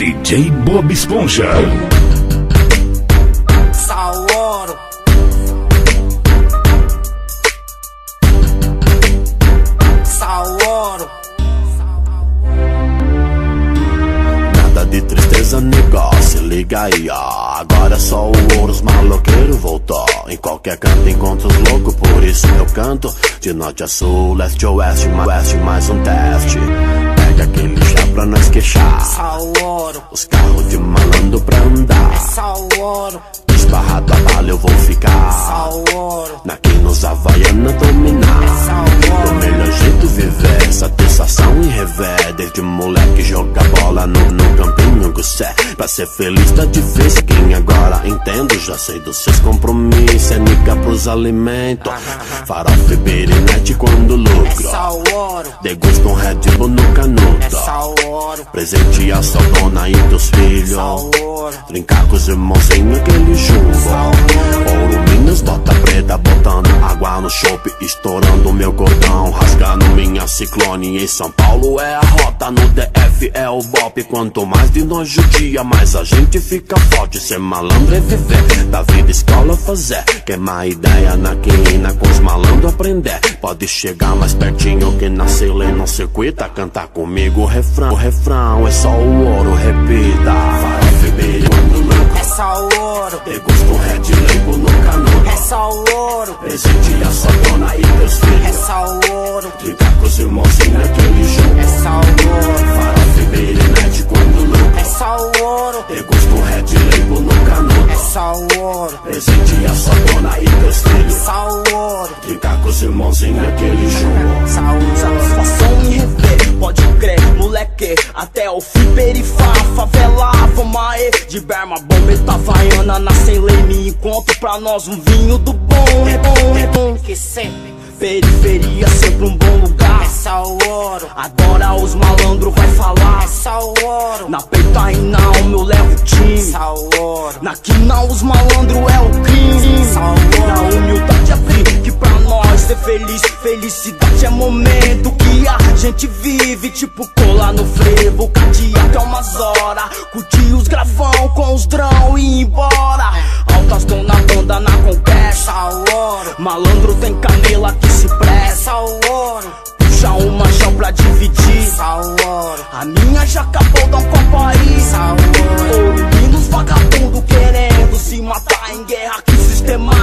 DJ Bob Esponja. Saoro. Saoro. Nada de tristeza, negócio, se liga aí, ó. Agora só o ouro, os maloqueiros voltou. Em qualquer canto encontro os loucos, por isso eu canto. De norte a sul, leste a oeste, mais um teste. Pega aquele chá pra nós queixar. Saoro. Os carros de malandro pra andar. Saoro. Esbarrado a bala eu vou ficar. Saoro. Naqui nos Havaiana dominar. Saoro. O melhor jeito viver, satisfação e rever. Desde moleque jogar bola no campinho Gussé. Pra ser feliz tá difícil, quem agora entendo. Já sei dos seus compromissos, é nica pros alimentos. Farofa e birinete quando lucro. Saoro. Degusta um Red Bull no canudo. Saoro. Presente a sua dona e teus filhos. Saoro. Trincar com os irmãozinhos, aquele chumbo. Ouro, Minas, bota preta, botando água no chope, estourando meu cordão, rasgando minha ciclone. Em São Paulo é a rota, no DF é o bop. Quanto mais de nós judia, mais a gente fica forte. Ser malandro é viver, da vida escola fazer. Queimar ideia na quina, com os malandros aprender. Pode chegar mais pertinho que na Cele, não circuita. Cantar comigo o refrão é só o ouro, repita. Farofa e brilho quando louco. É Saoro. Degusta um Red Label no canudo. É Saoro. Presente a sua dona e teus filhos. É Saoro. Ficar com os irmãozinhos naquele jogo. É Saoro. Farofa e birinete quando louco. É Saoro. Degusta um Red Label no canudo. É Saoro. Presente a sua dona e teus filhos. Saoro. Ficar com os irmãozinhos naquele jogo. Satisfação em rever, pode crer, moleque. Até o fim, perifá, favela, vamos aí. De Berma, bombeta, Havaiana, na Cele, me encontro pra nós um vinho do bom. É bom, Que sempre periferia, sempre um bom lugar. é Saoro. Agora os malandros vai falar. É Saoro. Na Peitainal, eu levo o time. Saoro. Na Quinal, os malandros é o crime. Saoro. Na humildade abrir, que pra nós ser feliz, felicidade é momento que a gente vive. Tipo colar no frevo, cadeia até umas horas. Curtir os gravão com os drão e ir embora. Altas tão na banda, na conversa. Saoro. Malandro tem canela que se presta. Saoro. Puxa uma chão pra dividir. Saoro. A minha já acabou, dá um copo aí. Saoro. Ouvindo os vagabundos querendo se matar em guerra que sistemática.